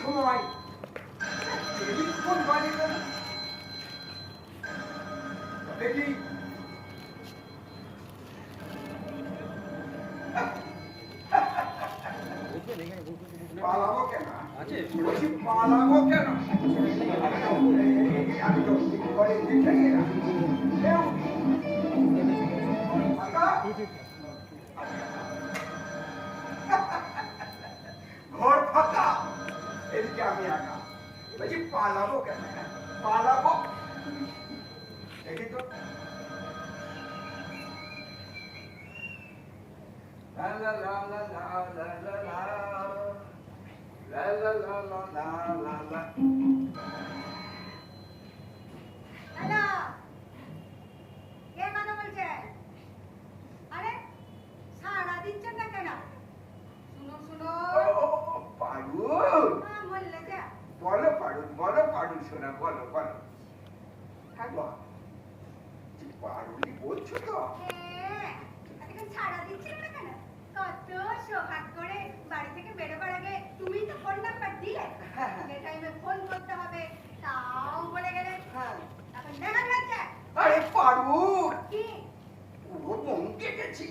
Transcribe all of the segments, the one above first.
সময় টেলিফোন বাজে কেন? দেখি পালাবো কেন? পালাবো কেন? আমি তো ঘরে দেখে ঘর ফাঁকা, এদিকে আমি একা। বলছি পালাবো কেন? পালাবো দেখি তো। লা লা লা লা লা লা লা লা লা লা লা লা লা লা। হ্যালো, কে কথা বলছে? আরে সাড়া দিচ্ছেন না কেন? শুনো শুনো। পারুল, বললে যে বলো পারুল, বলো পারুল শোনা, বলো বলো। হ্যাঁ বল, পারুলই বলছো তো? হ্যাঁ, আজকে সাড়া দিচ্ছিল না কেন? কত সোহাগ করে বাড়ি থেকে বেরোবার আগে তুমি তো ফোন নাম্বার দিলে, যে টাইমে ফোন করতে হবে তাও বলে গেলে। এখন দেখা যাচ্ছে। আরে পারুল, কি পুরো বমকে গেছি।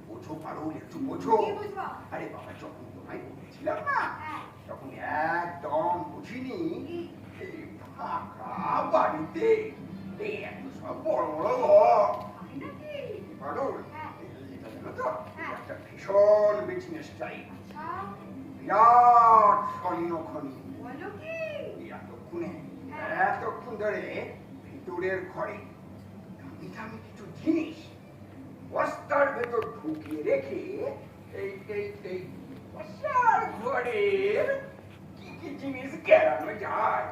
বোঝো পারুল, একটু বোঝো। কি বুঝবো? আরে বাবা, যখন তোমায় বলেছিলাম না, হ্যাঁ। তখন একদম বুঝিনি এই ফাঁকা বাড়িতে এই এত সব বড় বড় ঘর। পারুল, এটা জানো তো, একটা ভীষণ বিজনেস টাইপ, বিরাট স্বর্ণ খনি। বলো কি? এতক্ষণ ধরে ভিতরের ঘরে দামি দামি কিছু জিনিস বস্তার ভেতর ঢুকিয়ে রেখে এই এই এই বস্তার ঘরের কি কি জিনিস কেরানো যায়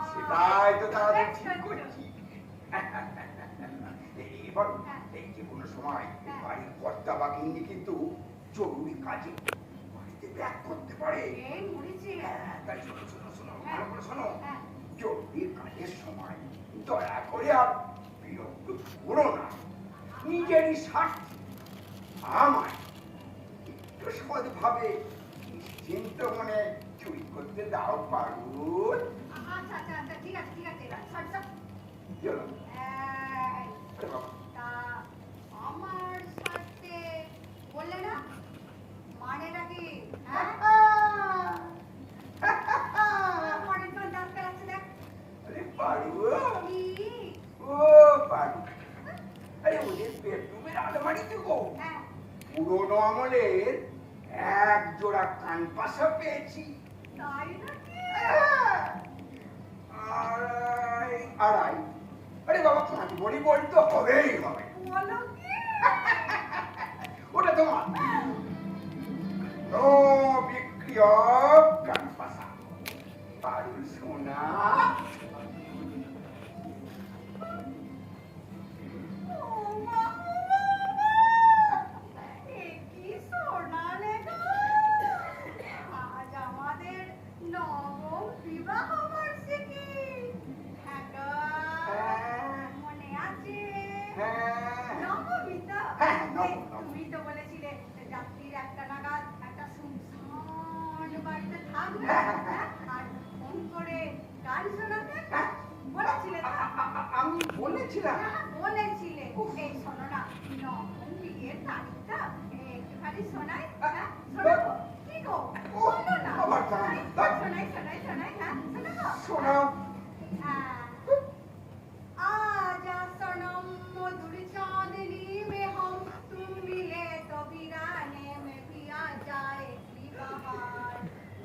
সেটাই তো তাদের ঠিক করছি। এবার এই যে কোনো সময় বাড়ির কর্তা বা গিন্নি কিন্তু জরুরি কাজে বাড়িতে ব্যাক করতে পারে। তাই শোনো শোনো শোনো, ভালো করে শোনো। জরুরি কাজের সময় দয়া করে আর বিরক্ত করো না। নিজেরই স্বার্থে আমায় একটু সহজভাবে নিশ্চিন্ত মনে চুরি করতে দাও পারুল। আচ্ছা আচ্ছা আচ্ছা, ঠিক আছে ঠিক আছে। চলো। তা আমার সাথে বললে না, মানেটা কি? অনেকক্ষণ দাঁত ফেরাচ্ছে দেখ। আরে পারুল, ও পারুল, আরে ওদের বেডরুমের আলমারিতে গো পুরোনো আমলের এক জোড়া কান পাশা পেয়েছি। তাই নাকি? আড়াই আড়াই। আরে বাবা, কাঁচ বড়ি বলতে হবেই হবে। বলো কি? ওটা তোমার নো বিক্রিয় কান পাশা। পারুল সোনা, আজ আমাদের নবম বিবাহ বার্ষিকী। মনে আছে? নবমী তো? তুমি তো বলেছিলে রাত্রির 1টা নাগাদ একটা শুনশান বাড়িতে থাকবে আর ফোন করে গান শোনাতে বলেছিলে তো? আমি বলেছিলাম। বলেছিলে। এই শোনো না, নবম বিয়ের তারিখটা একটুখানি শোনাই। শোনাবো কি গো? বলো না। শোনাই শোনাই শোনাই। হ্যাঁ শোনাবো। শোনাও। आजा सनम मधुर चांदनी में हम तुम मिले तो वीराने में भी आ जाएगी बहार,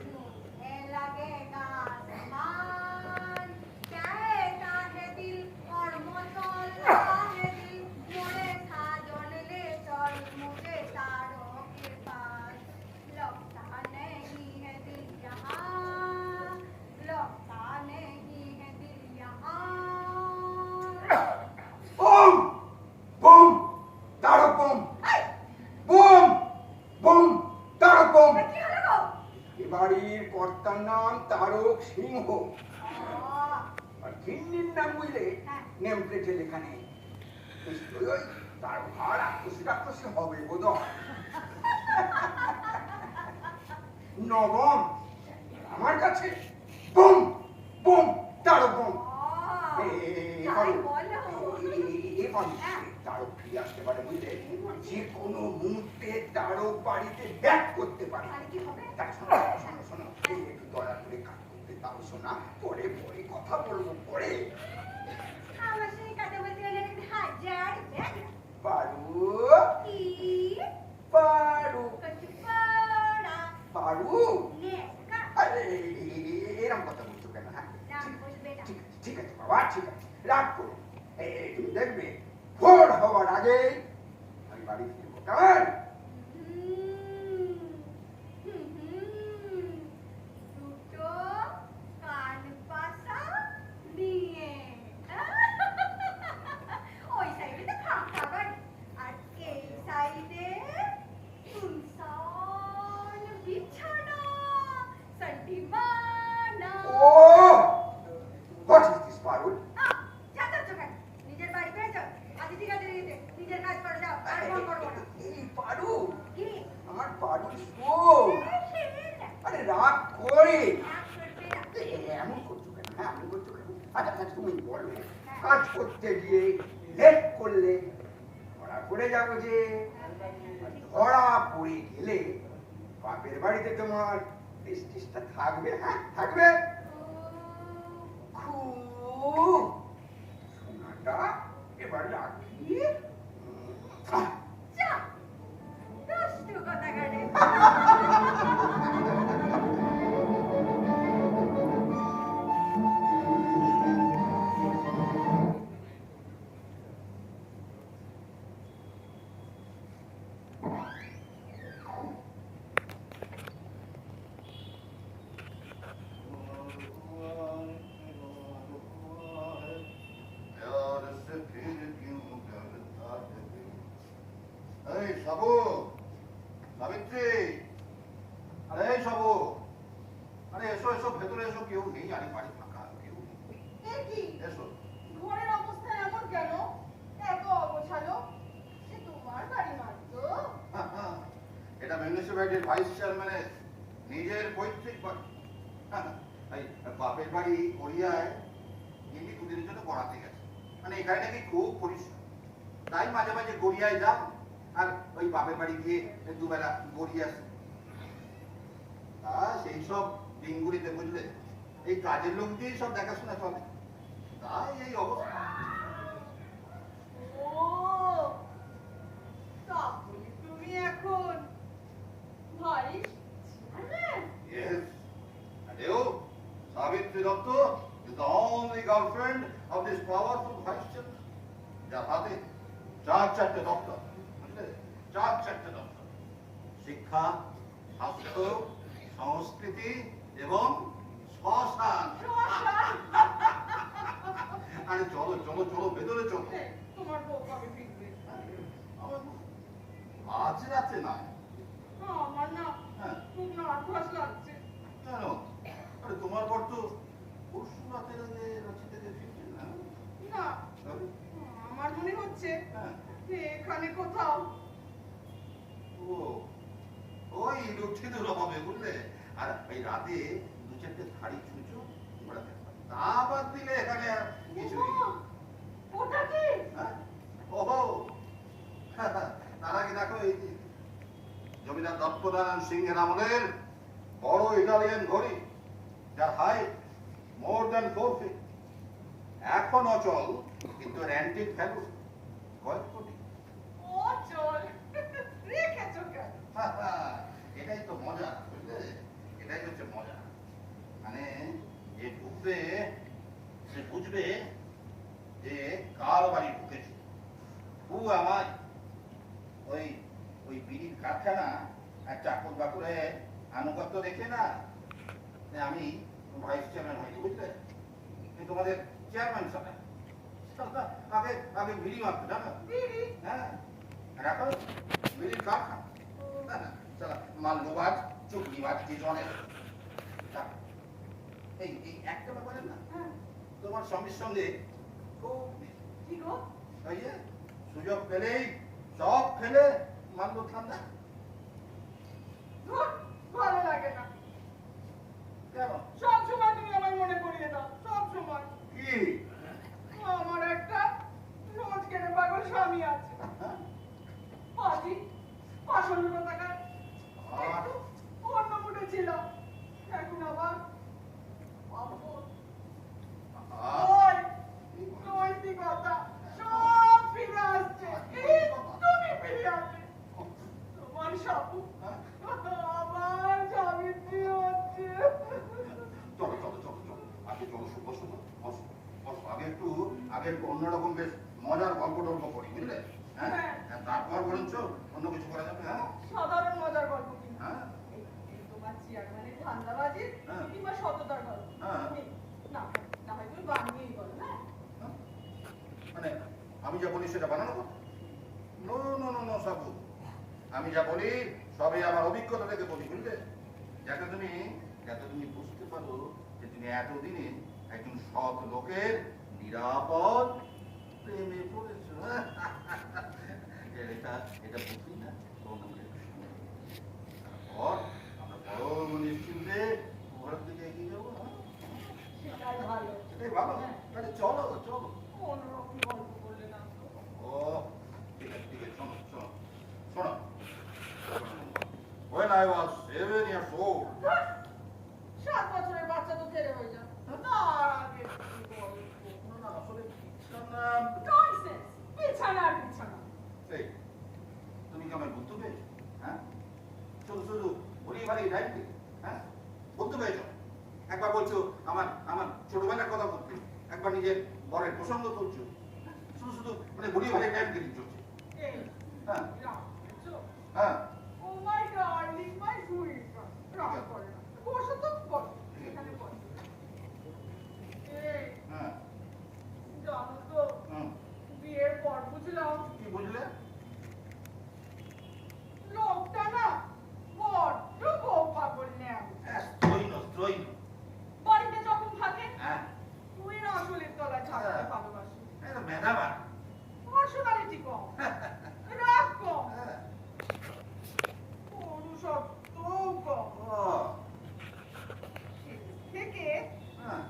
झूमने लगेगा आसमान, कहता है दिल और मचलता है दिल, मोरे साजन ले चल मुझे तारों के पास, लगता नहीं है दिल यहाँ, लगता नहीं है दिल यहाँ। Boom boom Tarak boom, boom boom Tarak boom. এ বাড়ির কর্তার নাম তারক সিংহ, আর গিন্নির নাম বুঝলে নেম প্লেটে লেখা নেই। নিশ্চয়ই ওই তার ঘর আক্রোশী হবে বোধ হয়। নবম আমার কাছে বুম বুম তারও বুম তারও ফিরে আসতে পারে বুঝলে, যে কোনো মুহূর্তে তারও বাড়িতে ব্যাক করতে পারে। তাই শোনো শোনো শোনো, একটু দয়া করে কাজ করতে দাও শোনা, পরে পরে কথা বলবো পরে। আমার সঙ্গে কথা বলতে গেলে 1000 ব্যাগ। পারু কি পারু করতে পারা পারু, নেকা আরে এরকম কথা বলছো কেন? হ্যাঁ নাম বলবে না। ঠিক আছে বাবা, ঠিক আছে, রাগ করো। তুমি দেখবে ভোর হওয়ার আগে আমি বাড়ি ফিরবো, কেমন? দুটো কান পাশা নিয়ে ওই সাইডে তো ফাঁকা বাড়ি, আর এই সাইডে সুনসান বিছানা, সন্ধিমানা। ও হোয়াট ইজ দিস পারু? যাচ্ছ কেন? নিজের বাড়ি পেয়েছ, অতিথি কাজে গেছে, নিজের কাজ করে যাও, আর ফোন করবো না। এই পারু, কি আমার পারু শোন। আরে রাগ করে এমন করছো কেন? হ্যাঁ এমন করছো কেন? আচ্ছা তুমি বলো, কাজ করতে গিয়ে লেট করলে ধরা পড়ে যাবো যে, ধরা পড়ে গেলে বাপের বাড়িতে তোমার প্রেস্টিজটা থাকবে? হ্যাঁ থাকবে। খুব সোনাটা এবার রাখি। যা দুষ্টু কথাকারে। ঘরের অবস্থা এমন কেন? এত অগোছালো। সে তোমার বাড়ি মাত্র। এটা মিউনিসিপ্যালিটির ভাইস চেয়ারম্যানের নিজের পৈতৃক বাড়ি। এই বাপের বাড়ি কোরিয়ায় ইনি দুদিনের জন্য পড়াতে গেছে, মানে এখানে নাকি খুব পরিশ্রম, তাই মাঝে মাঝে গড়িয়ায় যান আর ওই বাপের বাড়ি গিয়ে দুবেলা গড়িয়ে আসে। তা সেই সব দিনগুলিতে বুঝলে এই কাজের লোক দিয়েই সব দেখাশোনা চলে, তাই এই অবস্থা। ও তাহলে তুমি এখন vice chairman? Yes. And you, Savitri Dutta, is the only girlfriend of this powerful vice chancellor. যার হাতে 4 দপ্তর, বুঝলে? 4 দপ্তর। শিক্ষা, স্বাস্থ্য, সংস্কৃতি এবং শ্মশান। আরে চলো চলো চলো ভেতরে চলো। তোমার বউ কবে ফিরবে? আজ রাতে না। আমার না হ্যাঁ খুব নার্ভাস লাগছে। কেন? আরে তোমার বর তো পরশু রাতের আগে রাঁচি থেকে ফিরছেন না? না, তবে? আমার মনে হচ্ছে হ্যাঁ। এখানে কোথাও। ও ওই লুঠিদুর হবে বুঝলে, আর এই রাতে 2-4টে ধাড়ি চুঁচো ঘোরাতে পারে, তা বাদ দিলে এখানে আর কিছু নেই। ওটা কি? হ্যাঁ? ওহো তার আগে দেখো এই যে জমিদার দত্তনারায়ণ সিংহের আমলের বড় ইটালিয়ান ঘড়ি, যার হাইট মোর দ্যান 4 ফিট, এখন অচল কিন্তু অ্যান্টিক ভ্যালু কয়েক কোটি। ও চল রেখেছো কেন? এটাই তো মজা বুঝলে, এটাই হচ্ছে মজা। মানে যে ঢুকবে সে বুঝবে যে কার বাড়ি ঢুকেছে। হু আমার ওই ওই বিড়ির কারখানা আর চাকর বাকরে আনুগত্য রেখে না আমি ভাইস চেয়ারম্যান হয়েছি বুঝলে, তোমাদের চেয়ারম্যান সাথে আগে আগে বিড়ি মারতো জানো? হ্যাঁ আর এখন বিড়ির কারখানা। মাল্যবাদ চুক্তিবাদ কি জনের এই একটা ব্যাপারে না তোমার স্বামীর সঙ্গে খুব কি গো? ওই যে সুযোগ পেলেই সব ফেলে মাল্য ঠান্ডা। ভালো লাগে না। কেন? সব সময় তুমি আমার মনে করিয়ে দাও, সব সময়। কি? আমার একটা রোজগেরে পাগল স্বামী আছে, হ্যাঁ? পাজি 500 টাকার একটু অন্য মুঠে ছিল, এখন আবার পাগল। ওই নৈতিকতা সব ফিরে আসছে, এই তুমি ফিরে আসবে। তোমার সাপু আবার সাবিত্রী হচ্ছে। চলো চলো চলো চলো, আগে চলো, বসো বসো বসো, আগে একটু অন্যরকম বেশ মজার গল্প টল্প করি, বুঝলে? হ্যাঁ, তারপর বরঞ্চ অন্য কিছু করা যাবে। হ্যাঁ, সাধারণ মজার গল্প কিন্তু। হ্যাঁ, এই তোমার চেয়ারম্যানের ধান্দাবাজি হ্যাঁ। কিংবা সততার গল্প। হ্যাঁ। এই, না না হয় তুমি বানিয়েই বলো, হ্যাঁ? হ্যাঁ। মানে আমি যা বলি সেটা বানানো কথা? নো নো নো নো সাবু, আমি যা বলি সবই আমার অভিজ্ঞতা থেকে বলি, বুঝলে? যাতে তুমি বুঝতে পারো যে তুমি এতদিনে একজন সৎ লোকের নিরাপদ প্রেমে পড়েছো। এটা বুঝলি না? তারপর আমরা বড় নিশ্চিন্তে ঘরের দিকে এগিয়ে যাবো। সেটাই ভালো। এটাই ভালো। তাহলে চলো চলো। অন্যরকম গল্প করলে না তো। ও ঠিক আছে শোনো শোনো শোনো। When I was 7 years old, 7 বছরের বাচ্চা তো ছেড়ে হয়ে যায়। না আগে কি গল্প? না আসলে বিছানা, ননসেন্স, বিছানা আর বিছানা। এই তুমি কি আমার বুদ্ধ পেয়েছো? হ্যাঁ, শুধু বলি বাড়ি টাইম দিই। হ্যাঁ, বুদ্ধ পেয়েছো? একবার বলছো আমার ছোটবেলার কথা বলতে, একবার নিজের বরের প্রসঙ্গ তুলছো, শুধু মানে বলি বাড়ি টাইম দিচ্ছ। এই, হ্যাঁ রাগ করেছো? হ্যাঁ, Oh my darling, my sweetheart. রাগ করে না। বসো তো, বসো। এখানে বসো। এই, হ্যাঁ, জানো তো, হুম, বিয়ের পর বুঝলাম কি বুঝলে? লোকটা না বড্ড বউ পাগল নেয়। হ্যাঁ, স্ত্রৈন। বাড়িতে যখন থাকে হ্যাঁ, তুই না আসলের তলায় থাকতে ভালোবাসি। এটা মেধাবা। পার্সোনালিটি কম, রাগ কম, হ্যাঁ, পুরুষত্বও কম। ও, থেকে হ্যাঁ,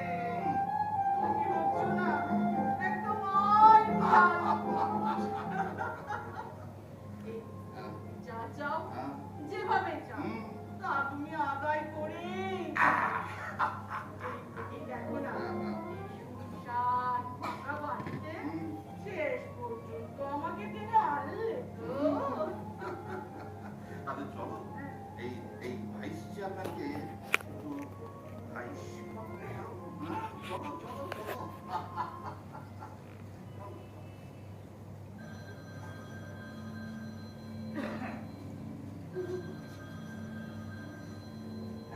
তুমি হচ্ছ না একদম আই যা চাও হ্যাঁ, যেভাবে চাও হুম, তা তুমি আদায় করে এই দেখো না সুবিশাল ফাঁকা বাড়িতে শেষ পর্যন্ত আমাকে টেনে আনলে তো। তাহলে চলো এই ভাইস চেয়ারম্যানকে একটু ভাইস করতে দাও। হ্যাঁ, চলো চলো চলো।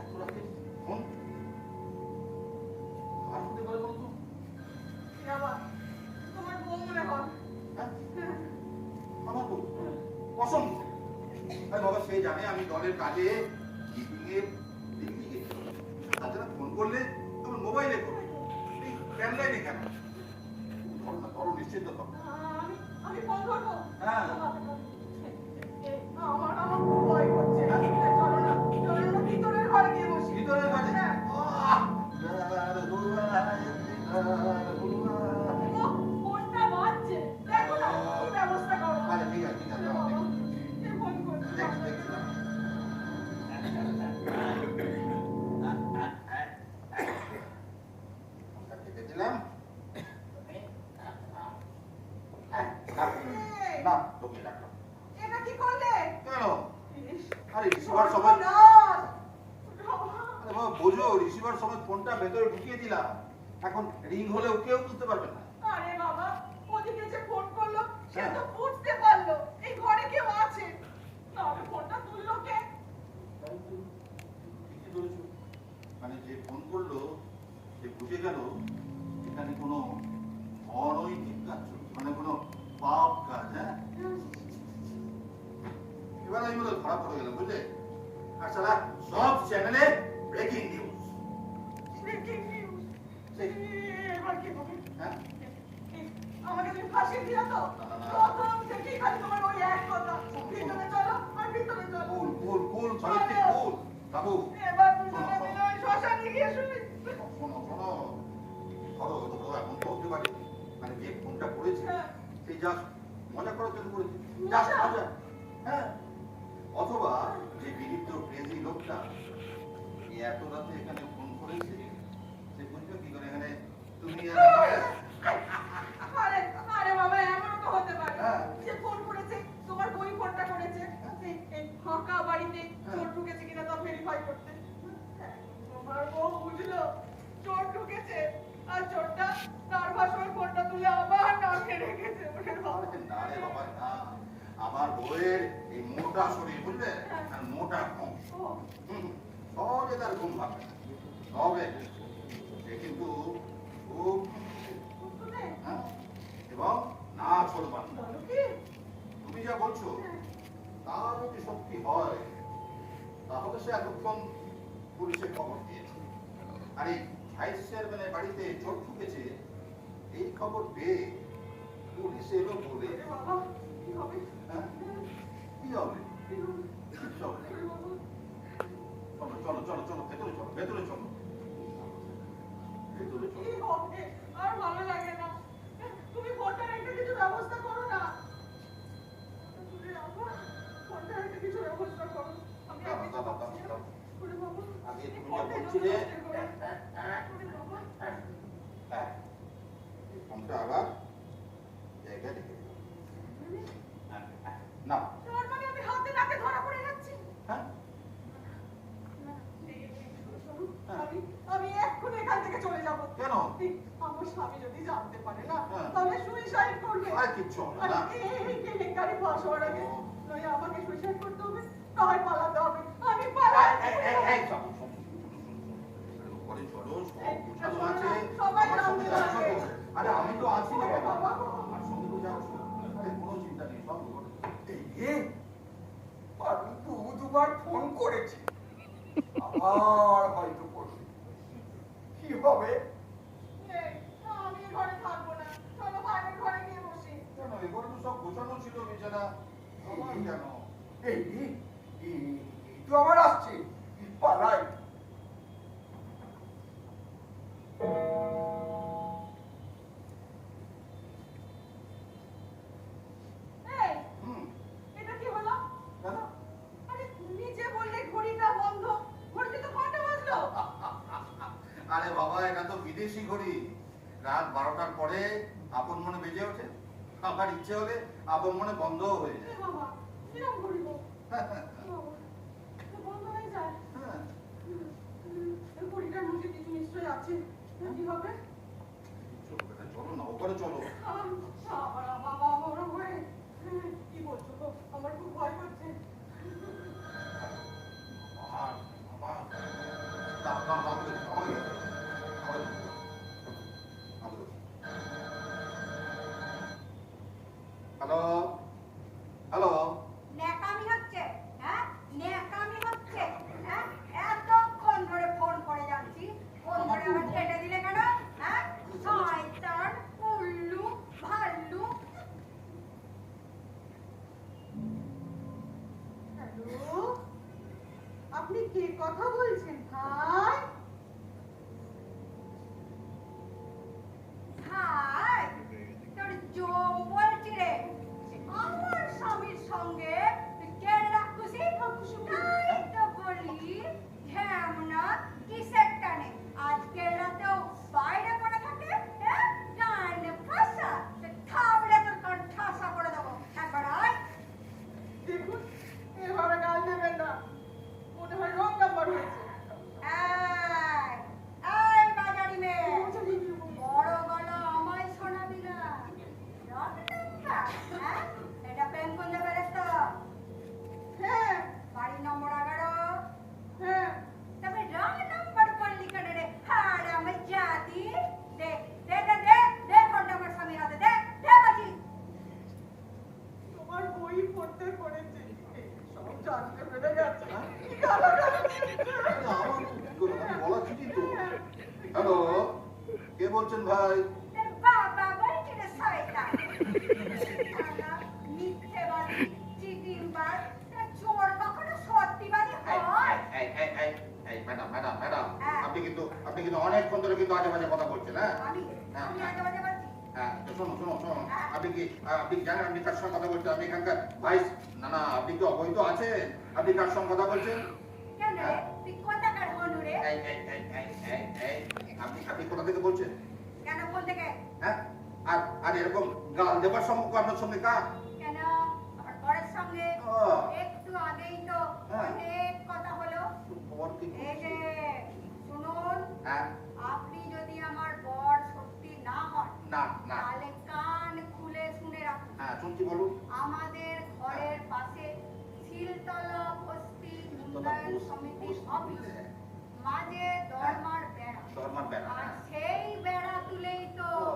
এত রাতে ফোন আর হতে পারে বলো তো? এ আবার তোমার বউ মনে হয়। হ্যাঁ, আমার বউ কসম। আরে বাবা, সে জানে আমি দলের কাজে মিটিংয়ে দিল্লি গেছি। তাছাড়া ফোন করলে আমার মোবাইলে করো, এই ল্যান্ডলাইনে কেন? ধরো না, ধরো, নিশ্চিন্ত করো। আমি ফোন করবো। হ্যাঁ। আমার খুব ভয় করছে। চলো না ভিতরের ঘরে গিয়ে বসি। ভিতরে কাজে হ্যাঁ। ফোনটা বাজছে, দেখো না কি ব্যবস্থা করো। আচ্ছা ঠিক আছে, আমার দেখো। কে ফোন করছে? দেখছিলাম। ফোনটা কেটে দিলাম। না, তোকে রাখলাম। এটা কি করলে? কেন? ইস, আরে রিসিভার সময়, সর্বনাশ! আরে বাবা বোঝো, রিসিভার সময় ফোনটা ভেতরে ঢুকিয়ে দিলাম। এখন রিং হলেও কেউ বুঝতে পারবে না। আরে বাবা, ওদিকে যে ফোন করলো সে হ্যাঁ। তো বুঝতে পারলো এই ঘরে কেউ আছে। তাহলে ফোনটা তুললো কে? তাই তো, ঠিকই ধরেছো। মানে যে ফোন করলো সে বুঝে গেল এখানে কোনো অনৈতিক কাজ চলছে, মানে কোনো ধরা পড়ে গেলাম বুঝলে আর সারা সব চ্যানেলে ব্রেকিং নিউজ এবার কি হবে? হ্যাঁ আমাকে তুমি ফাঁসি দিও তো? প্রথম থেকেই খালি তোমার ওই এক কথা, ভিতরে চলো আর ভিতরে চলো। কুল সাবিত্রী কুল বাবু এবার দুজনে মিলে ওই শ্মশানে গিয়ে শুনি। শোনো ধরো এখন তো হতে পারে মানে যে ফোনটা করেছে সেই জাস্ট মজা করার জন্য করেছে জাস্ট মজা হ্যাঁ অথবা যে বিলিপ্ত ক্রেজি লোকটা এত রাতে এখানে ফোন করেছে সে বুঝবে কি করে এখানে তুমি আরে বাবা, এমনও তো হতে পারে হ্যাঁ। যে ফোন করেছে তোমার বই ফোনটা করেছে এই ফাঁকা বাড়িতে চোর ঢুকেছে কিনা তা ভেরিফাই করতে। তোমার বউ বুঝলো চোর ঢুকেছে আর চোরটা তার ভাষায় ফোনটা তুলে আবার নাকে রেখেছে। ওরে বাবা, না রে বাবা না আমার বউয়ের এই মোটা শরীর বুঝলে আর মোটা ঘুম সহজে তার ঘুম ভাবে তবে সে কিন্তু খুব হ্যাঁ এবং না ছোড়বান বলো কি? তুমি যা বলছো তা যদি সত্যি হয় তাহলে সে এতক্ষণ পুলিশে খবর দিয়েছে আর এই ভাইস চেয়ারম্যানের বাড়িতে চোর ঢুকেছে এই খবর পেয়ে পুলিশ এলো বলে আরে বাবা, কি হবে? হ্যাঁ কি হবে কি হবে? কিচ্ছু হবে না। আরে বাবা, চলো ভেতরে চলো ভেতরে চলো কি হবে? আর ভালো লাগে না। তুমি ফোনটার একটা কিছু ব্যবস্থা করো না। তুমি রাখো, ফোনটার একটা কিছু ব্যবস্থা করো। আমি আর কিছু পাচ্ছি না। ওরে বাবা, আগে তুমি যা ফোনটা বলছিলে নষ্ট করো। ওরে বাবা, হ্যাঁ এই ফোনটা আবার জায়গায় রেখে দিও। না তার মানে আমি হাতে নাতে ধরা পড়ে যাচ্ছি। হ্যাঁ আমি এক্ষুনি এখান থেকে চলে যাব। কেন? আমার স্বামী যদি জানতে পারে না হ্যাঁ। তাহলে সুইসাইড করবে। আর কিচ্ছু হবে না। এই কেলেঙ্কারি ফাঁস হওয়ার আগে নয় আমাকে সুইসাইড করতে হবে, নয় পালাতে হবে। আমি পালাই। উপরে চলো সব গুছানো আছে সবাই আমার সঙ্গে নামতে যাচ্ছ লাগে। তো? আরে আমি তো আছি না বাবা বাবা। আমার সঙ্গে তো যাচ্ছ আরে কোনো চিন্তা নেই সব উপরে আমি দুবার ফোন করেছি আবার হয়তো করবে কি হবে এই, আমি এ ঘরে থাকবো না। চলো বাইরের ঘরে গিয়ে বসি। কেন এবার তো সব গোছানো ছিল বিছানা আমার কেন এই তো আমার আসছে পালাই এই, হুম এটা কি হলো? কেন আরে নিজে বললে ঘড়িটা বন্ধ, ঘড়িতে তো কটা বাজলো? আরে বাবা এটা তো বিদেশি ঘড়ি রাত 12টার পরে আপন মনে বেজে ওঠে আমার ইচ্ছে হলে আপন মনে বন্ধও হয়ে এ যায় বাবা, কিরম ঘড়ি গো? বাবা, তো বন্ধ হয়ে যায়। হ্যাঁ এই ঘড়িটার মধ্যে কিছু নিশ্চয়ই আছে। কি হবে? চলো না ওপরে চলো বাবা, বড় হয়ে কি বলছো গো? আমার খুব ভয় করছে। হ্যালো হ্যালো ন্যাকামি হচ্ছে, হ্যাঁ? ন্যাকামি হচ্ছে, হ্যাঁ? এতক্ষণ ধরে ফোন করে যাচ্ছি, ফোন ধরে আবার কেটে দিলে কেন? হ্যাঁ? শয়তান, উল্লু, ভাল্লু। হ্যালো, আপনি কে কথা বলছেন ভাই? ভাই, তোর জম বলছি রে। আমার স্বামীর সঙ্গে তুই কেরলা খুশি? তাই তো বলি, ঝ্যামনা কিসের টানে? আজকের রাতেও বাইরে পড়ে থাকে, হ্যাঁ? টানে ফাঁসা, থাবড়ে তোর কান ঠাসা করে দেবো। একবার আয়। দেখুন, এভাবে গাল দেবেন না। মনে হয় রং নাম্বার হয়েছে। বলছেন ভাই? তোর বাবা বলছে রে শয়তান। শালা মিথ্যেবাদী, চিটিংবাজ, চোর কখনো সত্যিবাদী হয়? ম্যাডাম ম্যাডাম ম্যাডাম, হ্যাঁ। আপনি কিন্তু অনেকক্ষণ ধরে কিন্তু আজে বাজে কথা বলছেন। হ্যাঁ আমি আমি আগে বাজে বলছি। হ্যাঁ, তো শোনো শোনো শোনো, হ্যাঁ। আপনি কি জানেন আপনি কার সঙ্গে কথা বলছেন? আপনি এখানকার ভাইস? না না, আপনি কি অবৈধ আছেন? আপনি কার সঙ্গে কথা বলছেন? কেন রে? তুই কোথাকার হনু রে? আপনি কোথা থেকে বলছেন? কেন কোন থেকে? হ্যাঁ, আর এরকম গাল দেবার সম্পর্ক আপনার সঙ্গে কার? কেন আমার বরের সঙ্গে ও। একটু আগেই তো হ্যাঁ। অনেক কথা হলো। বর কি এই করছে? যে শুনুন, হ্যাঁ, আপনি যদি আমার বর সত্যি না হন না না, তাহলে কান খুলে শুনে রাখুন। হ্যাঁ শুনছি, বলুন। আমাদের ঘরের পাশে শিলতলা বস্তি উন্নয়ন সমিতির অফিস, মাঝে দরমার বেড়া, দরমার বেড়া, আর হ্যাঁ। সেই বেড়া তুলেই তো ও।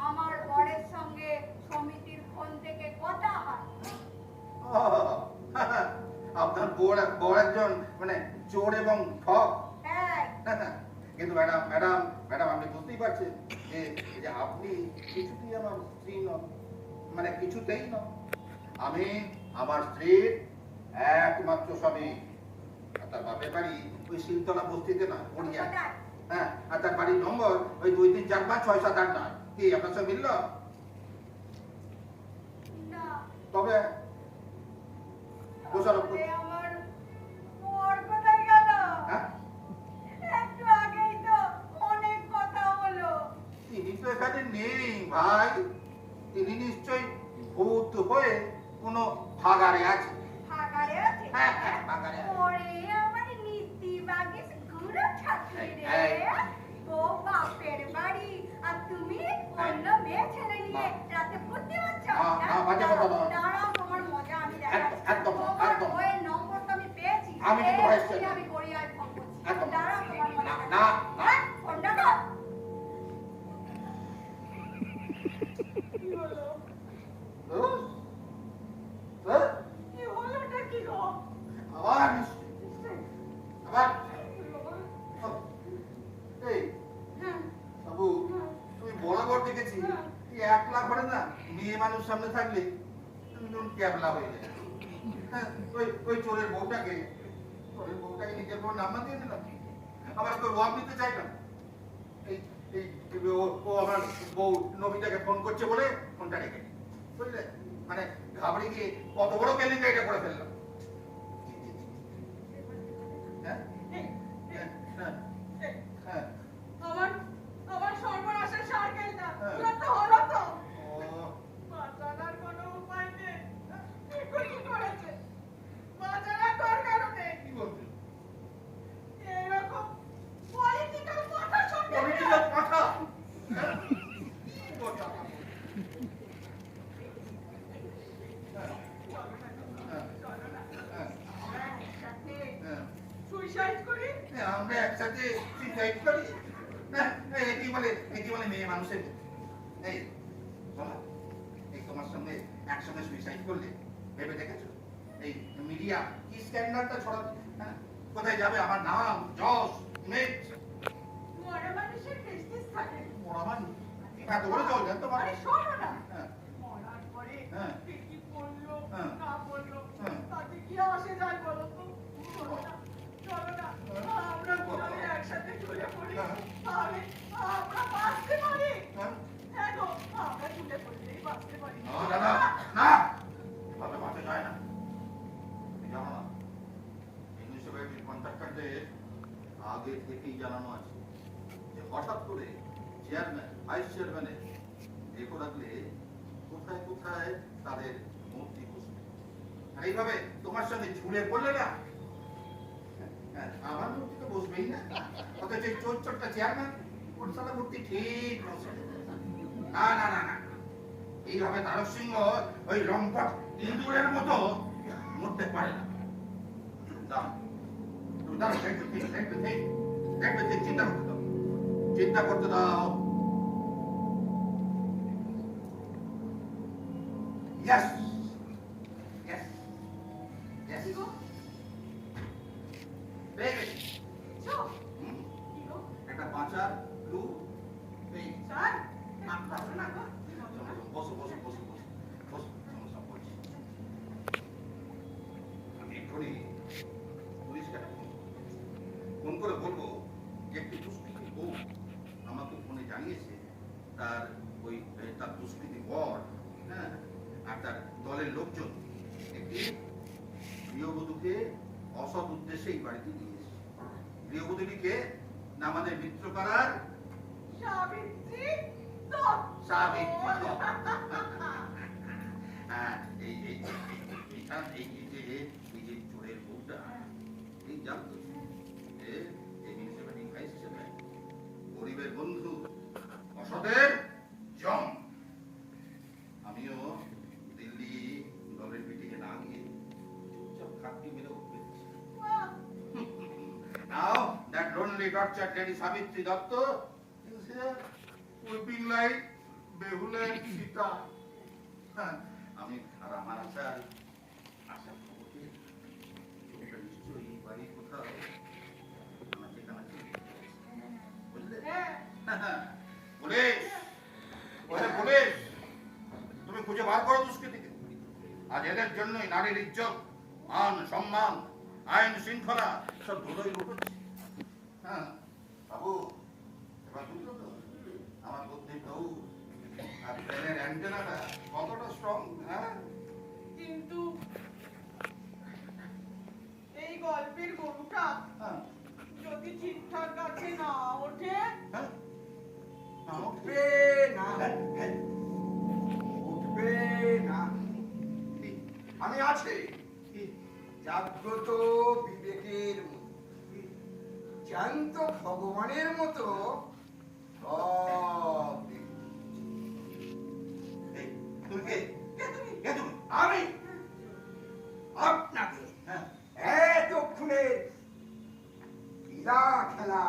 আমার বরের সঙ্গে সমিতির ফোন থেকে কথা হয়। ও, আপনার বর একজন মানে চোর এবং ঠক। হ্যাঁ, কিন্তু ম্যাডাম ম্যাডাম ম্যাডাম, আপনি বুঝতেই পারছেন যে যে আপনি কিছুতেই আমার স্ত্রী নন, মানে কিছুতেই নন। আমি আমার স্ত্রীর একমাত্র স্বামী। আর তার বাপের বাড়ি ওই শিলতলা বস্তিতে না, পড়িয়া। কোথায়? হ্যাঁ, আর তার বাড়ির নম্বর ওই 2 3 4 5 6 7 8 9। কি আপনার সঙ্গে মিলল? না, তবে দোষারোপ তাহলে আমার বর কোথায় গেল? হ্যাঁ, একটু আগেই তো অনেক কথা হলো। তিনি তো এখানে নেই ভাই। তিনি নিশ্চয়ই ভূত হয়ে কোনো ভাগাড়ে আছে। ফাঁকারে আছে? হ্যাঁ, হ্যাঁ, ফাঁকারে আছে। ওরে আমার নীতি বাগিস গুরু ছাত্রী রে। এই। ও বাপের বাড়ি, আর তুমি অন্য মেয়ে ছেলে নিয়ে রাতে ঘুরতে যাচ্ছ? না, বাজে কথা নয়। দাঁড়াও, তোমার মজা আমি একদম, দেখাচ্ছি। একদম, তোমার একদম। বইয়ের নম্বরটা আমি পেয়েছি। আমি কিন্তু ভাই এক্ষুনি আমি গড়িয়ায় ফোন করছি। একদম। দাঁড়াও, তোমার মজা না, দেখাচ্ছি। না, না। হ্যাঁ, ফোনটা দাও। কি হলো? ধুস, ধুস, কি হলোটা কি গো? আবার আবার এই হ্যাঁ, বাবু, তুমি বরাবর দেখেছি তুই একলা করে না মেয়ে মানুষ সামনে থাকলে তুমি যেমন ক্যাবলা হয়ে যায়। হ্যাঁ, ওই চোরের বউটাকে নিজের বউ নাম্বার দিয়ে দিলাম, আবার তোর ওয়াক নিতে চাই না। এই এই ও আমার বউ নবীটাকে ফোন করছে বলে ফোনটা রেখে দিই। বুঝলে, মানে ঘাবড়ে গিয়ে কত বড় কেলিঙ্কা এটা করে ফেললাম। হ্যাঁ এই, হ্যাঁ হ্যাঁ এই, হ্যাঁ। আমার সর্বনাশের সার্কেলটা হ্যাঁ। পুরো তো হলো তো। ও, বাঁচানোর কোনো উপায় নেই। কি করেছে? বাঁচানোর দরকার নেই। কি বলছিস? এরকম পলিটিক্যাল কথা শুনতে পলিটিক্যাল কথা? হ্যাঁ? কি কথা? হ্যাঁ, হ্যাঁ, চলো না, হ্যাঁ, আমরা একসাথে হ্যাঁ। সুইসাইড করি। আমরা একসাথে সুইসাইড করি? না, এটি বলে মেয়ে মানুষের বুদ্ধি। এই শোনো, এই তোমার সঙ্গে একসঙ্গে সুইসাইড করলে ভেবে দেখেছো এই মিডিয়া কি স্ক্যান্ডালটা ছড়াবে? হ্যাঁ, কোথায় যাবে আমার নাম, যশ, ইমেজ? মরা মানুষের প্রেস্টিজ থাকে। মরা মানুষ এত বড় জল জানতো পারে? আরে শোনো না, হ্যাঁ, মরার পরে হ্যাঁ। কে কি বললো হ্যাঁ। না বললো হ্যাঁ। তাতে কি আসে যায় বলো তো? চলো না, চলো না, আমরা দুজনে একসাথে ঝুলে পড়ি, হ্যাঁ। তাহলে আমরা বাঁচতে পারি। হ্যাঁ। হ্যাঁ গো, আমরা ঝুলে পড়লেই বাঁচতে পারি। না, না, না, এভাবে বাঁচা যায় না। তুমি জানো না, মিউনিসিপ্যালিটির কন্ট্রাক্টরদের আগে থেকেই জানানো আছে যে হঠাৎ করে চেয়ারম্যান, ভাইস চেয়ারম্যানের রেকর্ড রাখলে কোথায় কোথায় তাদের মূর্তি বসবে। আর এইভাবে তোমার সঙ্গে ঝুলে পড়লে না, হ্যাঁ, আমার মূর্তি তো বসবেই না। অথচ এই চোর চোরটা চেয়ারম্যান, ওর সাথে মূর্তি ঠিক বসবে। না না না না, এইভাবে তারক সিংহ ওই লম্পট ইঁদুরের মতো মরতে পারে না। দাও, তুমি দাও, দেখবে ঠিক, চিন্তা করতে দাও, চিন্তা করতে দাও। Yes, yes, yes. কি গো? পেয়ে গেছি। চো, হুম, কি গো? একটা বাঁচার ক্লু পেয়ে স্যার, মহলের লোকজন একটি গৃহবধূকে অসৎ উদ্দেশ্যে এই বাড়িতে নিয়ে এসেছে। গৃহবধূটিকে না আমাদের মিত্রপাড়ার সাবিত্রী দত্ত। সাবিত্রী দত্ত। হ্যাঁ, এই এই যে চোরের বউটা, এই জানতো এই মিউনিসিপালিটি ভাইস চেয়ারম্যান, গরিবের বন্ধু, অসতের জম। আমিও দিল্লি দলের মিটিংয়ে না গিয়ে চুপচাপ খাপটি মেরে উঠবে। Now that lonely tortured lady Savitri Datta is here weeping like Behula and Sita. আমি আর আমার আশার খবরকে চোখটা নিশ্চয়ই বাড়ি কোথাও আমার ঠিকানা ছিল। বুঝলে? পুলিশ, পুলিশ, তুমি খুঁজে বার করো দুষ্কৃতীকে। আজ এদের জন্যই নারীর ইজ্জত, মান, সম্মান, আইন শৃঙ্খলা সব ধুলোয় উঠছে। হ্যাঁ বাবু, এবার বুঝলো তো আমার বুদ্ধির বউ আর ট্রেনের অ্যান্টেনাটা কতটা স্ট্রং। হ্যাঁ, কিন্তু এই গল্পের গরুটা হ্যাঁ, যদি ঠিকঠাক কাছে না ওঠে, হ্যাঁ, উঠবে না, উঠবে না। আমি আছি জাগ্রত বিবেকের মতো, জ্যান্ত ভগবানের মতো সব এই, তুমি কে? কে তুমি? আমি আপনাকে হ্যাঁ, এতক্ষণে ক্রীড়া খেলা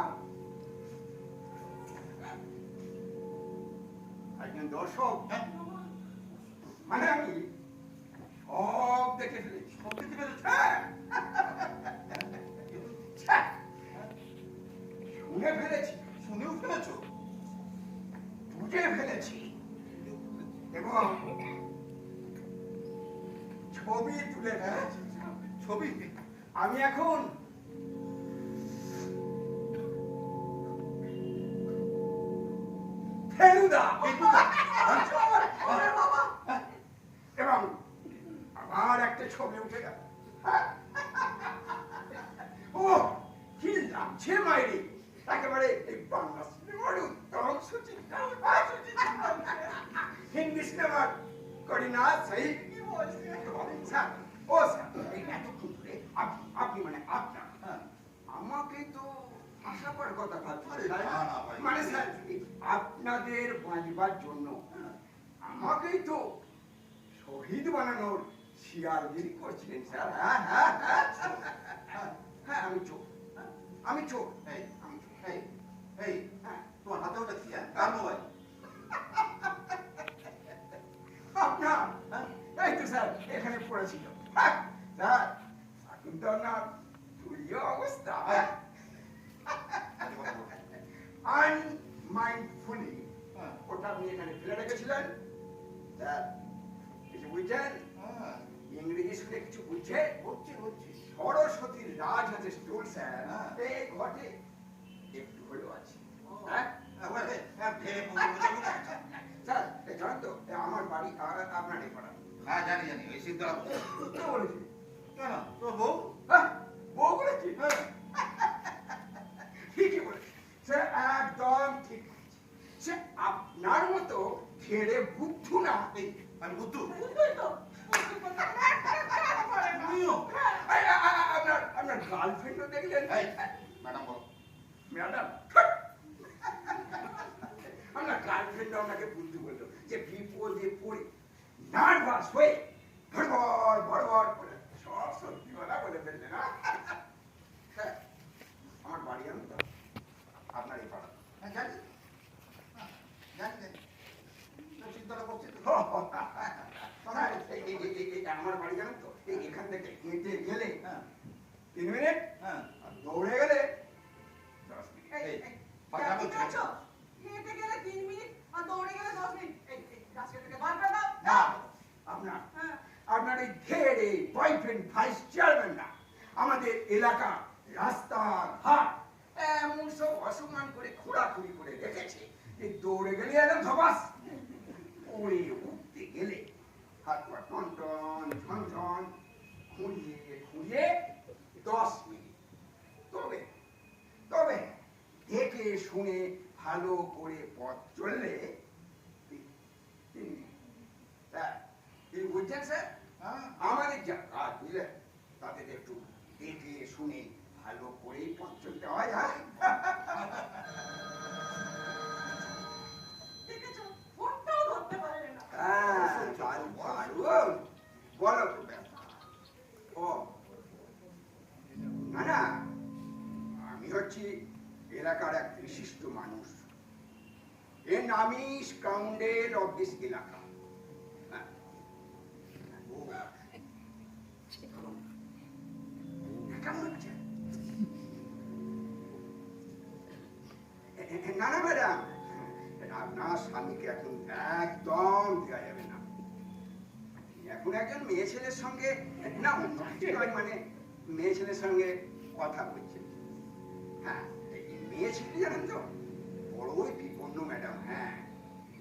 একজন দর্শক, হ্যাঁ, মানে আমি সব দেখে ফেলেছি। সব দেখতে পেরেছো? হ্যাঁ, ছ্যাঃ, শুনে ফেলেছি, শুনেও ফেলেছো? বুঝে ফেলেছি এবং ছবি তুলে ফেলেছি। ছবি? আমি এখন ফেলুদা এবং আবার একটা ছবি উঠে গেল। ও কি লাগছে মাইরি, একেবারে এই বাংলা সিনেমার উত্তম সুচিত্রা, হিন্দি সিনেমার করিনা সেই কি বলছে? স্যার, ও স্যার, এই এতক্ষণ ধরে আপনি মানে আপনার হ্যাঁ, আমাকে তো আশা করার কথা ভাবছি, আরে তাই না, না? না ভাই। মানে স্যার, আপনাদের বাঁচবার জন্য আমাকেই তো শহীদ বানানোর শিয়ালগিরি করছিলেন স্যার। হ্যাঁ হ্যাঁ হ্যাঁ হ্যাঁ, হ্যাঁ, আমি চোখ, আমি চোখ, এই, আমি চোখ। এই, এই, হ্যাঁ, তোমার হাতে ওটা কি? হ্যাঁ, কার মোবাইল? আপনার, হ্যাঁ, এই তো স্যার এখানে পড়েছিল। হ্যাঁ, স্যার এখন তো আপনার তুল্য অবস্থা। আনমাইন্ডফুলি হ্যাঁ, ওটা আপনি এখানে ফেলে রেখেছিলেন। স্যার কিছু বুঝছেন? হ্যাঁ, ইংরেজি শুনে কিছু বুঝছে? বুঝছি, বুঝছি। সরস্বতীর রাজ আছে স্টুল স্যার, হ্যাঁ। এই ঘটে একটু হলেও আছে। হ্যাঁ, হ্যাঁ, হ্যাঁ, ভেবে বুঝে বুঝে। স্যার এই জানেন তো এ আমার বাড়ি আপনার এই পাড়া। হ্যাঁ, জানি, জানি, ওই সিদ্ধারা। কে বলেছি? কেন, তোর বউ? হ্যাঁ, বউ বলেছি? হ্যাঁ, ঠিকই বলেছি, সে একদম ঠিক বলেছি। সে আপনার মতো ঘেরে বুদ্ধু না। এই, আমি বুদ্ধু? বুঝলি তো? বুঝতে পারলাম না, একটা পারে না। তুমিও? আপনার গার্লফ্রেন্ডও দেখলেন? এই, ম্যাডাম বলো। ম্যাডাম, আপনার গার্লফ্রেন্ড আপনাকে বুদ্ধি বললো যে বিপদে পড়ে নার্ভাস হয়ে ভড়বড় ভড়বড় করে সব সত্যি কথা বলে ফেললেন। হ্যাঁ, আমার বাড়ি আমি তো আপনার এই পাড়া। হ্যাঁ, জানি। হ্যাঁ, জানি, জানি। তো সিদ্ধারা করছে তো। হ্যাঁ, আমার বাড়ি জানেন তো এখান থেকে হেঁটে গেলে হ্যাঁ, 3 মিনিট, হ্যাঁ, আর দৌড়ে গেলে 10 মিনিট। এই, এই, কেমন আছো? হেঁটে গেলে 3 মিনিট আর দৌড়ে গেলে 10 মিনিট। এই, গাছের থেকে বার করে দাও। না, আপনার হ্যাঁ, আপনার এই ঘেরে বয়ফ্রেন্ড ভাইস চেয়ারম্যান না আমাদের এলাকা রাস্তাঘাট এমন সব অসম্মান করে খোঁড়াখুড়ি করে রেখেছে যে দৌড়ে গেলে একদম ধপাস, পড়ে উঠতে গেলে হাত পা টন টন ঘুরিয়ে 10 মিনিট। তবে তবে দেখে শুনে ভালো করে পথ চললে 3 মিনিট। স্যার কি বুঝছেন স্যার? আমাদের যা কাজ বুঝলেন তাদের একটু দেখে শুনে ভালো করেই পথ চলতে হয়। দেখেছো ফোনটাও ধরতে পারলে না। দারুণ। বলো ও না না, আমি হচ্ছি এলাকার এক বিশিষ্ট মানুষ। এর নামই স্কাউন্ডেল অফ দিস এলাকা। কেমন হচ্ছে? না না ম্যাডাম, আপনার স্বামীকে এখন একদম দেওয়া যাবে না। এখন একজন মেয়ে ছেলের সঙ্গে, না অন্য কিছু নয়, মানে মেয়ে ছেলের সঙ্গে কথা বলছে। হ্যাঁ, এই মেয়ে ছেলে জানেন তো বড়ই বিপন্ন ম্যাডাম। হ্যাঁ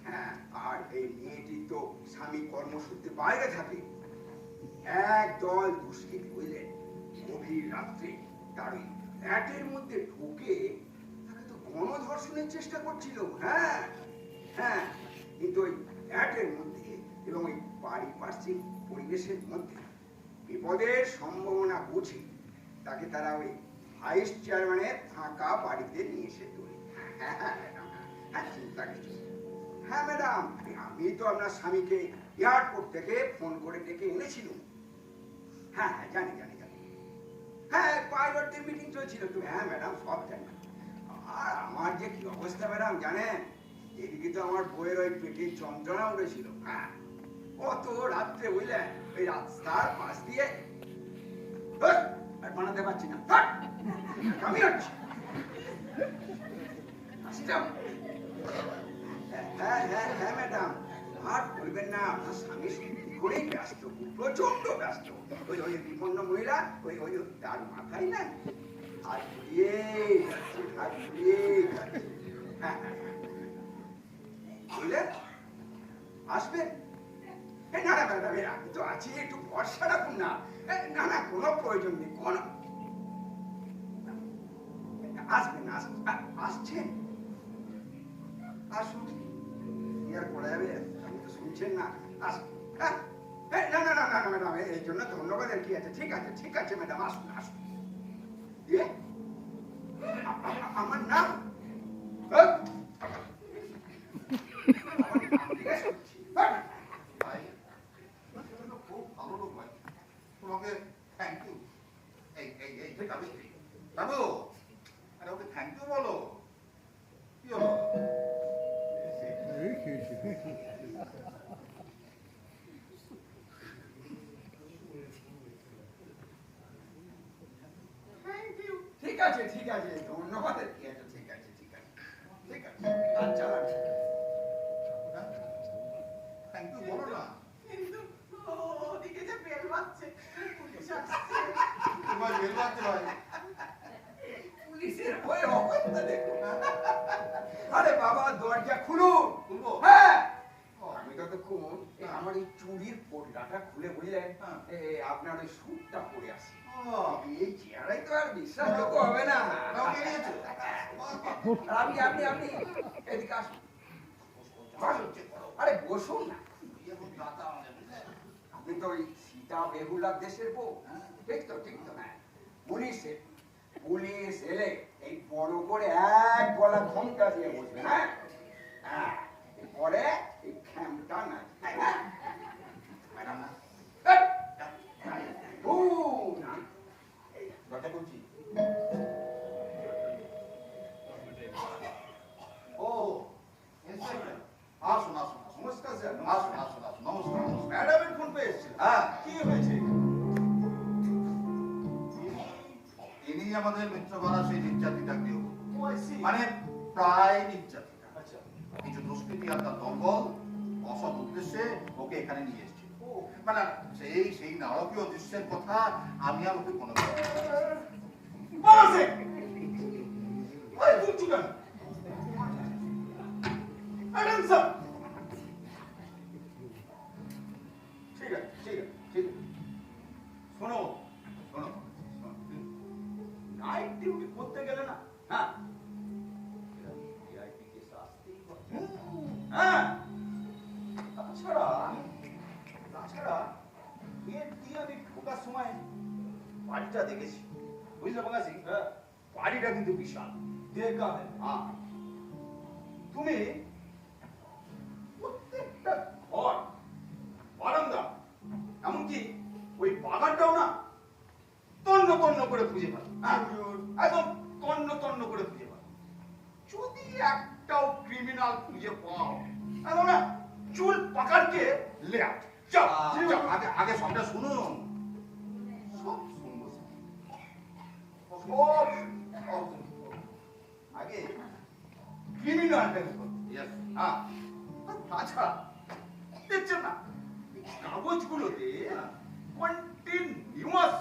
হ্যাঁ, আর এই মেয়েটির তো স্বামী কর্মসূত্রে বাইরে থাকে। একদল দুষ্কৃতী বুঝলেন গভীর রাত্রে তার ওই ফ্ল্যাটের মধ্যে ঢুকে তাকে তো গণধর্ষণের চেষ্টা করছিল। হ্যাঁ হ্যাঁ, কিন্তু ওই ফ্ল্যাটের মধ্যে এবং ওই পারিপার্শ্বিক পরিবেশের মধ্যে বিপদের সম্ভাবনা বুঝে তাকে তারা ওই ভাইস চেয়ারম্যানের ফাঁকা বাড়িতে নিয়ে এসে তোলে। হ্যাঁ হ্যাঁ ম্যাডাম, হ্যাঁ চিন্তা কিছু। হ্যাঁ ম্যাডাম, আমি তো আপনার স্বামীকে এয়ারপোর্ট থেকে ফোন করে ডেকে এনেছিলাম। হ্যাঁ হ্যাঁ জানি জানি জানি। হ্যাঁ পাইলটদের মিটিং চলছিল তো। হ্যাঁ ম্যাডাম সব জানি। আর আমার যে কি অবস্থা ম্যাডাম জানেন, এদিকে তো আমার বইয়ের ওই পেটের যন্ত্রণা উঠেছিল। হ্যাঁ কত রাত্রে বুঝলেন ওই রাস্তার পাশ দিয়ে আর বানাতে পারছি না, আমি হচ্ছি। হ্যাঁ হ্যাঁ হ্যাঁ ম্যাডাম, আর বলবেন না, আপনার স্বামী সত্যি করেই ব্যস্ত, প্রচন্ড ব্যস্ত। ওই ওই বিপন্ন মহিলা ওই ওই তার মাথায় না আর ঘুরিয়ে যাচ্ছে, আর ঘুরিয়ে যাচ্ছে। হ্যাঁ হ্যাঁ বুঝলেন, আসবেন? না না ম্যাডাম, আমি তো আছি, একটু ভরসা রাখুন না। না না, কোনো প্রয়োজন নেই, কোনো। আসবেন আসছেন, আসুন, কি আর করা যাবে, আপনি তো শুনছেন না। আসুন। না না না না ম্যাডাম, এই জন্য ধন্যবাদ। আর কি আছে, ঠিক আছে ঠিক আছে ম্যাডাম, আসুন আসুন। আমার নাম খুব ভালো লোক ভাই, তোমাকে থ্যাংক ইউ। এই এই এই বাবু বাবু, আরে ওকে থ্যাংক ইউ বলো। কি হলো? ঠিক আছে ঠিক আছে, ধন্যবাদ। আর কি আছে, ঠিক আছে ঠিক আছে ঠিক আছে, আচ্ছা থ্যাংক ইউ বলো না। কিন্তু ওদিকে যে বেল বাজছে, পুলিশ আসছে। তোমার বেল বাজছে ভাই। পুলিশের ভয়ে অবস্থা দেখো। আরে বাবা, দরজা খুলুন। খুলবো? হ্যাঁ, আমি ততক্ষণ আমার এই চুরির পর্দাটা খুলে বুঝলেন আপনার ওই স্যুটটা পরে আসি। এই চেহারাই তো আর বিশ্বাসযোগ্য হবে না। আপনি আপনি আপনি এদিকে আসুন। আরে বসুন না। আপনি তো ওই সীতা বেহুলার দেশের বউ। ঠিক তো ঠিক তো। হ্যাঁ, পুলিশ এলে এই বড় করে এক গলা ঘোমটা দিয়ে বসবে। হ্যাঁ হ্যাঁ, পরে এই খ্যামটা না ম্যাডাম না, দরজা খুলছি। ও ইন্সপেক্টর, আসুন আসুন। নমস্কার স্যার। আসুন আসুন আসুন, নমস্কার নমস্কার। ম্যাডামের ফোন পেয়েছিল? হ্যাঁ, কি হয়েছে? ইনি আমাদের মিত্রপাড়া সেই নির্যাতিতা গৃহ, ও আই সি। মানে প্রায় নির্যাতিতা। আচ্ছা। কিছু দুষ্কৃতী আর তার দলবল অসৎ উদ্দেশ্যে ওকে এখানে নিয়ে এসেছিল। মানে সেই নারকীয় দৃশ্যের কথা আমি আর ওকে কোনো বসে ওই বুঝছি কেন? ম্যাডাম স্যার, ঠিক আছে ঠিক আছে ঠিক আছে। শোনো শোনো গেট দিয়ে আমি ঢোকার সময় বাড়িটা দেখেছি, বুঝলে বাঙাসি? বাড়িটা কিন্তু বিশাল দেখাবে। তুমি প্রত্যেকটা ঘর, বারান্দা, এমনকি ওই বাগানটাও না তন্ন তন্ন করে খুঁজে পাবে। একদম তন্ন তন্ন করে খুঁজে পাবে। যদি একটাও ক্রিমিনাল খুঁজে পাও, এখন না চুল পাকারকে লে আউট। যাও যাও, আগে আগে সবটা শুনুন। সব শুনবো, সব শুনবো। আগে ক্রিমিনালটা দেখো। Yes. হ্যাঁ, আচ্ছা, দেখছেন না এই কাগজগুলোতে কন্টিনিউয়াস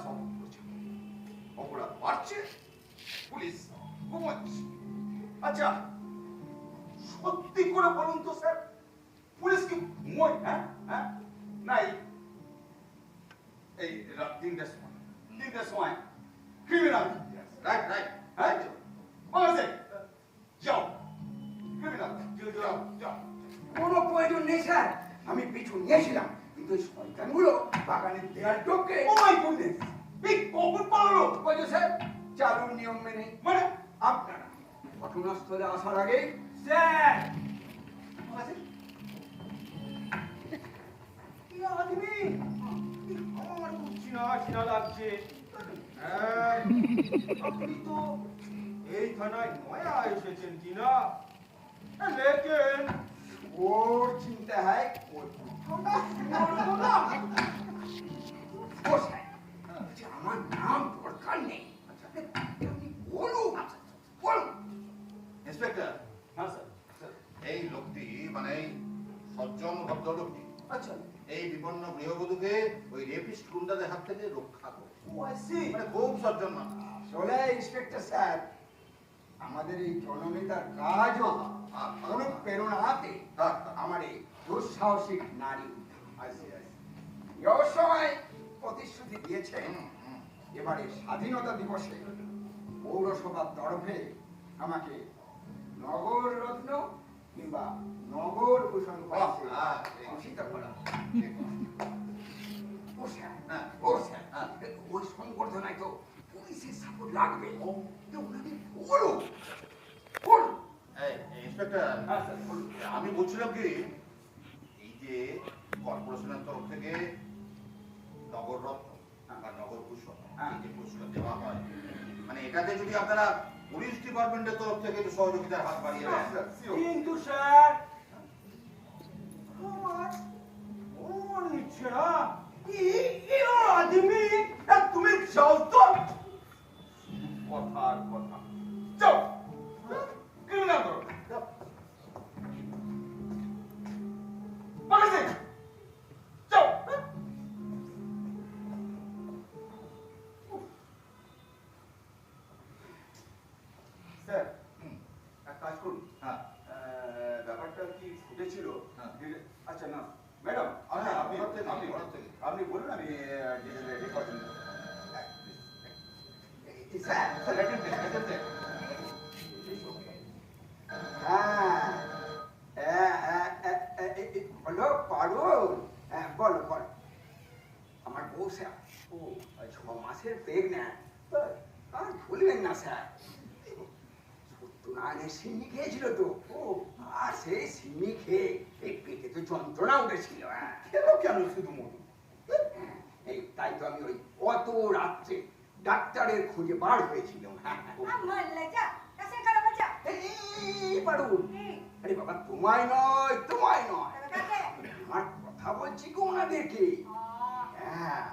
অপরাধ বাড়ছে, পুলিশ ঘুমাচ্ছে। আচ্ছা, সত্যি করে বলুন তো স্যার, পুলিশ কি ঘুমোয়? হ্যাঁ হ্যাঁ, না এই রাত 3টার সময় ক্রিমিনাল রাইট রাইট হ্যাঁ বলছে যাও ক্রিমিনাল যাও যাও। কোনো প্রয়োজন নেই স্যার, আমি পিছু নিয়েছিলাম কিন্তু ওই শয়তানগুলো বাগানের দেয়াল টপকে ও মাই গুডনেস, এই কখন পালালো? বলছে স্যার চালুর নিয়ম মেনে মানে আপনারা ঘটনাস্থলে আসার আগে স্যার আছে কি আদমি, আমার খুব চিনা চিনা লাগছে। আপনি তো এই থানায় নয়া এসেছেন কিনা? লেকিন ওর চিন্তা হয় ওর আমার নাম দরকার নেই, আপনি বলুন বলুন। ইন্সপেক্টর, হ্যাঁ স্যার স্যার এই লোকটি মানে এই সজ্জন ভদ্রলোকটি আচ্ছা এই বিপন্ন গৃহবধূকে ওই রেপিস্ট গুন্ডাদের হাত থেকে রক্ষা করে। ও আই সি। মানে খুব সজ্জন মানুষ। আসলে ইন্সপেক্টর স্যার আমাদের এই জননেতার কাজও অনুপ্রেরণাতে আমার এই দুঃসাহসিক নারী সময় প্রতিশ্রুতি দিয়েছেন এবারে স্বাধীনতা দিবসে পৌরসভার তরফে আমাকে নগর রত্ন কিংবা নগর ভূষণ ঘোষিত করা। ও স্যার, ও স্যার, ওই সংবর্ধনায় তো পুলিশের সাপোর্ট লাগবে। ওনাকে বলো বলুন। এই ইন্সপেক্টর, হ্যাঁ স্যার বলুন। আমি বলছিলাম কি, এই যে কর্পোরেশনের তরফ থেকে নগর রত্ন বা নগর ভূষণ এই যে পুরস্কার দেওয়া হয়, মানে এটাতে যদি আপনারা পুলিশ ডিপার্টমেন্টের তরফ থেকে একটু সহযোগিতার হাত বাড়িয়ে দেন। কিন্তু স্যার আমার মন নিচ্ছে না, এই আদমি, তুমি যাও তো। কথার কথা, যাও ক্রিমিনাল করো। বাগাসে যাও। স্যার এক কাজ করুন, হ্যাঁ ব্যাপারটা কি ফুটেছিল? হ্যাঁ। আচ্ছা না ম্যাডাম, হ্যাঁ, আপনি ঘর থেকে, আপনি ঘর থেকে। আপনি বলুন, আমি রেকর্ড করুন। স্যার বলো পারুল, বলো বলো। আমার বউ স্যার ও 6 মাসের প্রেগন্যান্ট, আর ভুলবেন না স্যার সত্যনারায়ণের সিন্নি খেয়েছিল তো, আর সেই সিন্নি খেয়ে এই পেটে তো যন্ত্রণা উঠেছিল। কেন শুধু মধু? এই তাই তো আমি ওই কত রাত্রে ডাক্তারের খুঁজে বার হয়েছিলাম। আমার লজ্জা কাছে খারাপ আছে। এই পারুল, আরে বাবা তোমায় নয় তোমায় নয়, কাকে? আমার কথা বলছি গো ওনাদেরকে। হ্যাঁ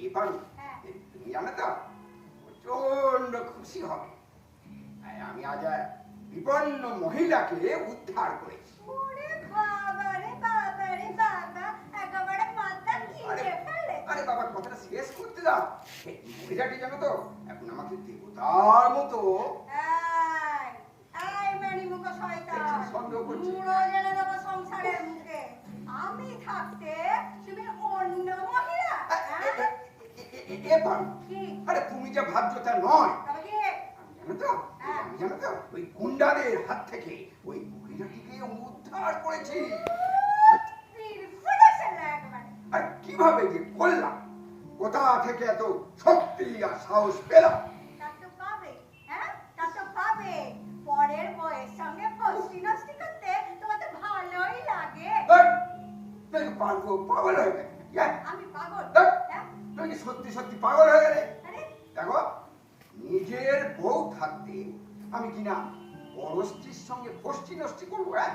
এবার তুমি জানো তো প্রচন্ড খুশি হবে, আমি আজ এক বিপন্ন মহিলাকে উদ্ধার করেছি। ওরে বাবা রে বাবা রে বাবা, একেবারে মাথা ঘিরে ফেলে। আরে বাবা কথাটা শেষ করতে দাও। এই মহিলাটি জানো তো এখন আমাকে দেবতার মতো এই মানি মুখ শয়তান, সন্দেহ করছে। মুড়ো জেলে দেবো সংসারের মুখে। আমি থাকতে তুমি অন্য মহিলা? আরে তুমি যা ভাবছো তা নয়। তবে কি? আমি জানো তো ওই গুন্ডাদের হাত থেকে ওই মহিলাটিকে উদ্ধার করেছি। বীর ফুটেছে না একেবারে। আর কি কিভাবে যে করলাম, কোথা থেকে এত শক্তি আর সাহস পেলাম? তা তো পাবে, হ্যাঁ তা তো পাবে। পরের বউয়ের সঙ্গে ফষ্টি নষ্টি করতে তোমার তো ভালোই লাগে। তুই পাগল পাগল হয়ে গেলে। আমি পাগল? ধ্যাৎ, হ্যাঁ? তুই কি সত্যি সত্যি পাগল হয়ে গেলে? আরে দেখো, নিজের বউ থাকতে আমি কিনা পরস্ত্রীর সঙ্গে ফষ্টি নষ্টি করবো? হ্যাঁ,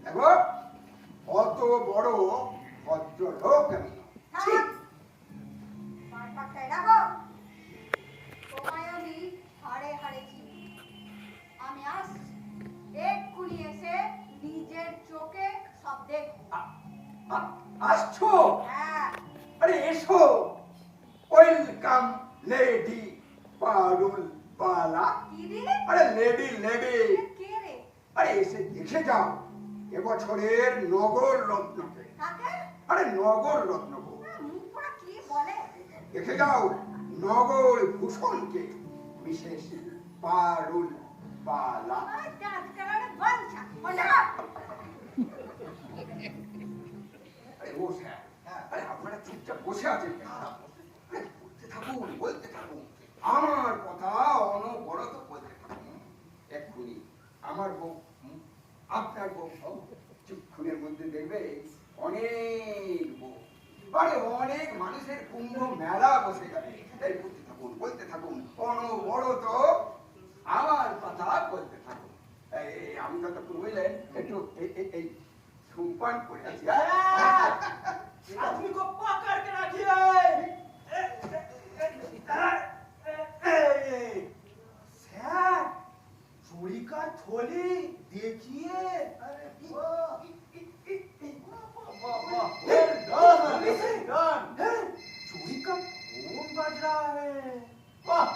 দেখো, অত বড় ভদ্রলোক আমি নই। ছি! থাক, মার পাকটায় রাখো। তোমায় আমি হাড়ে হাড়ে চিনি। আমি আসছি, এক্ষুনি এসে নিজের চোখে সব দেখো। আসছো? হ্যাঁ, আরে এসো, ওয়েলকাম লেডি পারুল বালা। কি দিলে? আরে লেডি লেডি, কে রে? আরে এসে দেখে যাও এবছরের নগর রত্নকে। কাকে? আরে নগর রত্নকে মুখ পোড়া কি বলে? দেখে যাও নগর ভূষণকে, বিশেষ পারুল বালা। আমার দাঁত কালারে বাঞ্ছা। ওটা আরে ও স্যার, আরে আপনারা চুপচাপ বসে আছেন কেন? আরে বলতে থাকুন, বলতে থাকুন, আমার কথা অনবরত বলতে থাকুন। এক্ষুনি আমার বউ, আপনার বউ, চুক্ষুনের মধ্যে দেখবে অনেক বউ, আরে অনেক মানুষের কুম্ভ মেলা বসে যাবে। এই বলতে থাকুন, অনবরত আমার কথা বলতে থাকুন। এই আমি যতক্ষণ বুঝলেন একটু এই ধূমপান করে আছি। आदमी को पकड़ के रखिए। सर, चोरी का थोली देखिए। अरे चोरी का फोन बज रहा है। वाह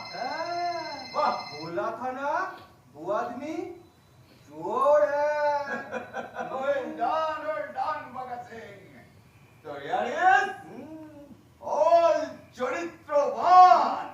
वाह, बोला था ना वो आदमी चोर है। Well done, Bhagat Singh. So here he is, all চরিত্রবান।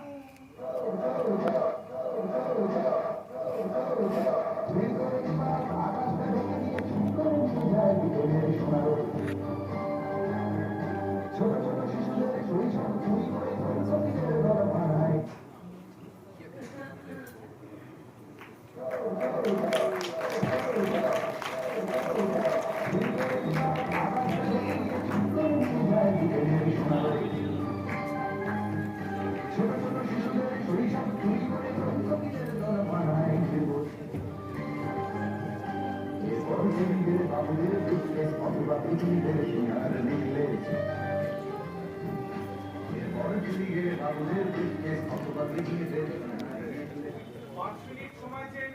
পাঁচ মিনিট সময় চেয়ে